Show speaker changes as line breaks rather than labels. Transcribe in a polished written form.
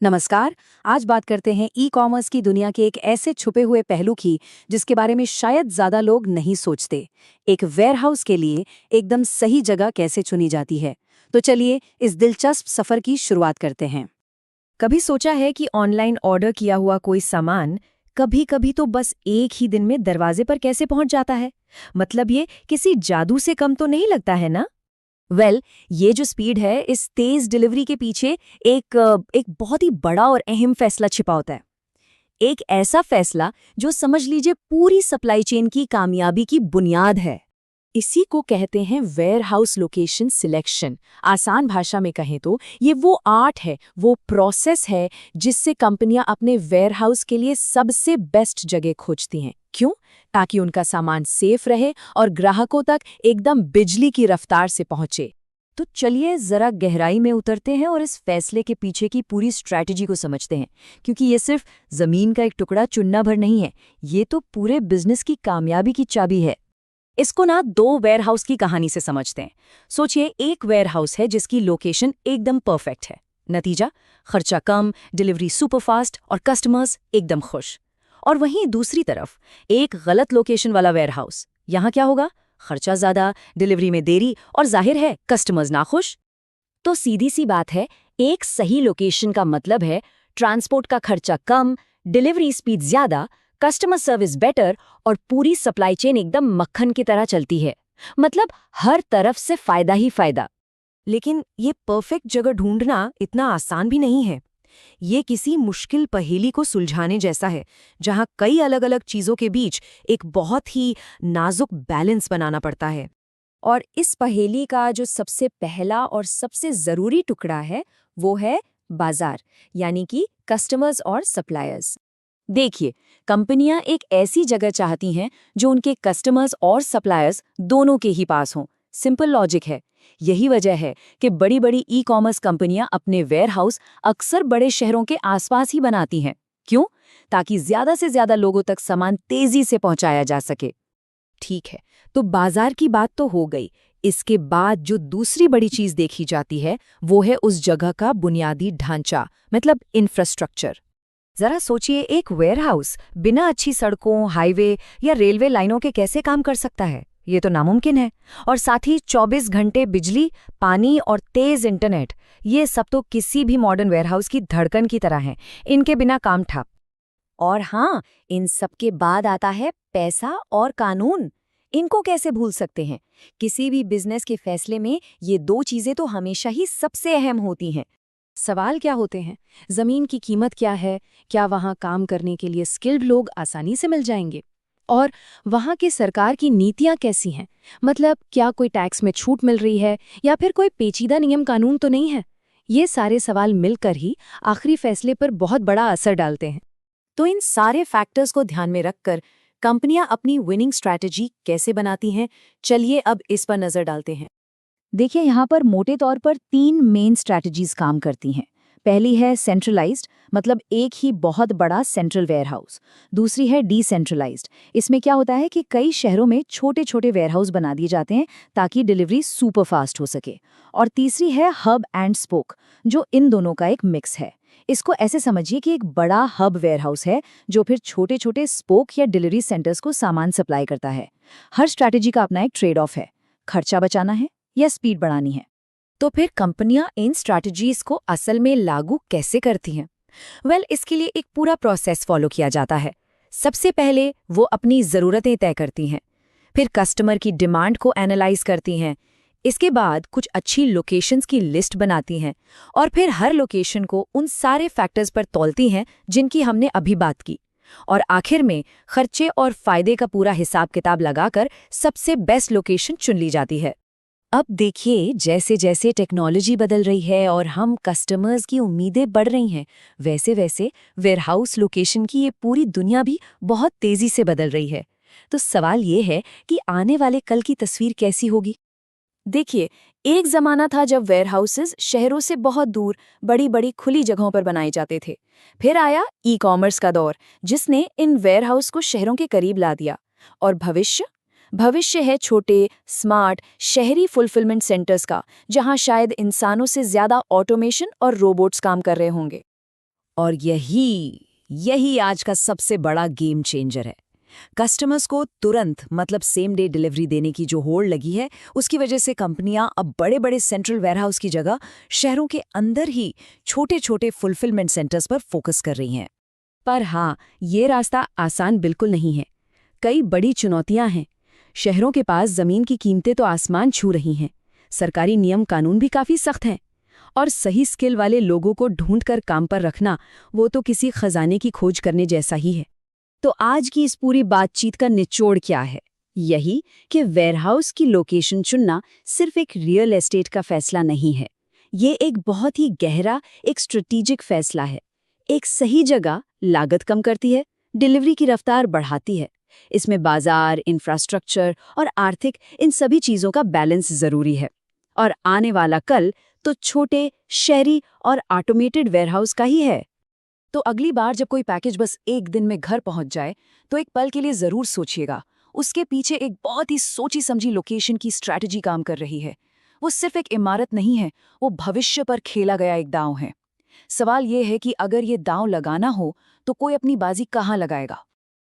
नमस्कार। आज बात करते हैं ई कॉमर्स की दुनिया के एक ऐसे छुपे हुए पहलू की जिसके बारे में शायद ज्यादा लोग नहीं सोचते। एक वेयरहाउस के लिए एकदम सही जगह कैसे चुनी जाती है। तो चलिए इस दिलचस्प सफर की शुरुआत करते हैं।
कभी सोचा है कि ऑनलाइन ऑर्डर किया हुआ कोई सामान कभी कभी तो बस एक ही दिन में दरवाजे पर कैसे पहुंच जाता है। मतलब ये किसी जादू से कम तो नहीं लगता है ना। ये जो स्पीड है इस तेज डिलीवरी के पीछे एक बहुत ही बड़ा और अहम फैसला छिपा होता है। एक ऐसा फैसला जो समझ लीजिए पूरी सप्लाई चेन की कामयाबी की बुनियाद है। इसी को कहते हैं वेयर हाउस लोकेशन सिलेक्शन। आसान भाषा में कहें तो ये वो आर्ट है, वो प्रोसेस है जिससे कंपनियां अपने वेयर हाउस के लिए सबसे बेस्ट जगह खोजती हैं। क्यों? ताकि उनका सामान सेफ रहे और ग्राहकों तक एकदम बिजली की रफ्तार से पहुंचे। तो चलिए जरा गहराई में उतरते हैं और इस फैसले के पीछे की पूरी स्ट्रैटेजी को समझते हैं, क्योंकि ये सिर्फ जमीन का एक टुकड़ा चुनना भर नहीं है, ये तो पूरे बिजनेस की कामयाबी की चाबी है। इसको ना दो वेयरहाउस की कहानी से समझते हैं। सोचिए एक वेयरहाउस है जिसकी लोकेशन एकदम परफेक्ट है। नतीजा, खर्चा कम, डिलीवरी सुपरफास्ट और कस्टमर्स एकदम खुश। और वहीं दूसरी तरफ एक गलत लोकेशन वाला वेयरहाउस। यहाँ क्या होगा? खर्चा ज्यादा, डिलीवरी में देरी और जाहिर है कस्टमर्स नाखुश। तो सीधी सी बात है, एक सही लोकेशन का मतलब है ट्रांसपोर्ट का खर्चा कम, डिलीवरी स्पीड ज्यादा, कस्टमर सर्विस बेटर और पूरी सप्लाई चेन एकदम मक्खन की तरह चलती है। मतलब हर तरफ से फायदा ही फायदा। लेकिन ये परफेक्ट जगह ढूंढना इतना आसान भी नहीं है। ये किसी मुश्किल पहेली को सुलझाने जैसा है, जहां कई अलग अलग चीजों के बीच एक बहुत ही नाजुक बैलेंस बनाना पड़ता है। और इस पहेली का जो सबसे पहला और सबसे जरूरी टुकड़ा है वो है बाजार, यानी कि कस्टमर्स और सप्लायर्स। देखिए, कंपनियां एक ऐसी जगह चाहती हैं जो उनके कस्टमर्स और सप्लायर्स दोनों के ही पास हों। सिंपल लॉजिक है। यही वजह है कि बड़ी बड़ी ई कॉमर्स कंपनियां अपने वेयरहाउस अक्सर बड़े शहरों के आसपास ही बनाती हैं। क्यों? ताकि ज्यादा से ज्यादा लोगों तक सामान तेजी से पहुंचाया जा सके। ठीक है, तो बाजार की बात तो हो गई। इसके बाद जो दूसरी बड़ी चीज देखी जाती है वो है उस जगह का बुनियादी ढांचा, मतलब इंफ्रास्ट्रक्चर। जरा सोचिए, एक वेयरहाउस बिना अच्छी सड़कों, हाईवे या रेलवे लाइनों के कैसे काम कर सकता है? ये तो नामुमकिन है। और साथ ही 24 घंटे बिजली, पानी और तेज इंटरनेट, ये सब तो किसी भी मॉडर्न वेयरहाउस की धड़कन की तरह हैं। इनके बिना काम ठप। और हाँ, इन सब के बाद आता है पैसा और कानून। इनको कैसे भूल सकते हैं? किसी भी बिजनेस के फैसले में ये दो चीजें तो हमेशा ही सबसे अहम होती हैं।
सवाल क्या होते हैं? जमीन की कीमत क्या है? क्या वहाँ काम करने के लिए स्किल्ड लोग आसानी से मिल जाएंगे? और वहाँ की सरकार की नीतियाँ कैसी हैं? मतलब क्या कोई टैक्स में छूट मिल रही है या फिर कोई पेचीदा नियम कानून तो नहीं है? ये सारे सवाल मिलकर ही आखिरी फैसले पर बहुत बड़ा असर डालते हैं। तो इन सारे फैक्टर्स को ध्यान में रखकर कंपनियां अपनी विनिंग स्ट्रैटेजी कैसे बनाती हैं, चलिए अब इस पर नजर डालते हैं। देखिए, यहाँ पर मोटे तौर पर 3 मेन स्ट्रैटेजीज काम करती हैं। पहली है सेंट्रलाइज्ड, मतलब एक ही बहुत बड़ा सेंट्रल वेयरहाउस। दूसरी है डिसेंट्रलाइज्ड। इसमें क्या होता है कि कई शहरों में छोटे छोटे वेयरहाउस बना दिए जाते हैं ताकि डिलीवरी सुपर फास्ट हो सके। और तीसरी है हब एंड स्पोक, जो इन दोनों का एक मिक्स है। इसको ऐसे समझिए कि एक बड़ा हब वेयरहाउस है जो फिर छोटे छोटे स्पोक या डिलीवरी सेंटर्स को सामान सप्लाई करता है। हर स्ट्रैटेजी का अपना एक ट्रेड ऑफ है। खर्चा बचाना है या स्पीड बढ़ानी है। तो फिर कंपनियां इन स्ट्रैटेजीज को असल में लागू कैसे करती हैं? इसके लिए एक पूरा प्रोसेस फॉलो किया जाता है। सबसे पहले वो अपनी ज़रूरतें तय करती हैं, फिर कस्टमर की डिमांड को एनालाइज करती हैं, इसके बाद कुछ अच्छी लोकेशंस की लिस्ट बनाती हैं और फिर हर लोकेशन को उन सारे फैक्टर्स पर तौलती हैं जिनकी हमने अभी बात की। और आखिर में खर्चे और फायदे का पूरा हिसाब किताब लगाकर सबसे बेस्ट लोकेशन चुन ली जाती है। अब देखिए, जैसे जैसे टेक्नोलॉजी बदल रही है और हम कस्टमर्स की उम्मीदें बढ़ रही हैं, वैसे वैसे वेयरहाउस लोकेशन की ये पूरी दुनिया भी बहुत तेजी से बदल रही है। तो सवाल ये है कि आने वाले कल की तस्वीर कैसी होगी? देखिए, एक जमाना था जब वेयरहाउसेस शहरों से बहुत दूर बड़ी बड़ी खुली जगहों पर बनाए जाते थे। फिर आया ई कॉमर्स का दौर, जिसने इन वेयरहाउस को शहरों के करीब ला दिया। और भविष्य भविष्य है छोटे, स्मार्ट, शहरी फुलफिलमेंट सेंटर्स का, जहां शायद इंसानों से ज्यादा ऑटोमेशन और रोबोट्स काम कर रहे होंगे।
और यही आज का सबसे बड़ा गेम चेंजर है। कस्टमर्स को तुरंत मतलब सेम डे डिलीवरी देने की जो होड़ लगी है, उसकी वजह से कंपनियां अब बड़े बड़े सेंट्रल वेयरहाउस की जगह शहरों के अंदर ही छोटे छोटे फुलफिलमेंट सेंटर्स पर फोकस कर रही हैं।
पर हाँ, ये रास्ता आसान बिल्कुल नहीं है। कई बड़ी चुनौतियां हैं। शहरों के पास जमीन की कीमतें तो आसमान छू रही हैं। सरकारी नियम कानून भी काफी सख्त हैं। और सही स्किल वाले लोगों को ढूंढकर काम पर रखना, वो तो किसी खजाने की खोज करने जैसा ही है।
तो आज की इस पूरी बातचीत का निचोड़ क्या है? यही कि वेयरहाउस की लोकेशन चुनना सिर्फ एक रियल एस्टेट का फैसला नहीं है। ये एक बहुत ही गहरा, एक स्ट्रेटेजिक फैसला है। एक सही जगह लागत कम करती है, डिलीवरी की रफ्तार बढ़ाती है। इसमें बाजार, इंफ्रास्ट्रक्चर और आर्थिक, इन सभी चीज़ों का बैलेंस ज़रूरी है। और आने वाला कल तो छोटे, शहरी और ऑटोमेटेड वेयरहाउस का ही है।
तो अगली बार जब कोई पैकेज बस एक दिन में घर पहुंच जाए, तो एक पल के लिए जरूर सोचिएगा, उसके पीछे एक बहुत ही सोची समझी लोकेशन की स्ट्रैटेजी काम कर रही है। वो सिर्फ एक इमारत नहीं है, वो भविष्य पर खेला गया एक दांव है। सवाल ये है कि अगर ये दांव लगाना हो, तो कोई अपनी बाजी कहाँ लगाएगा?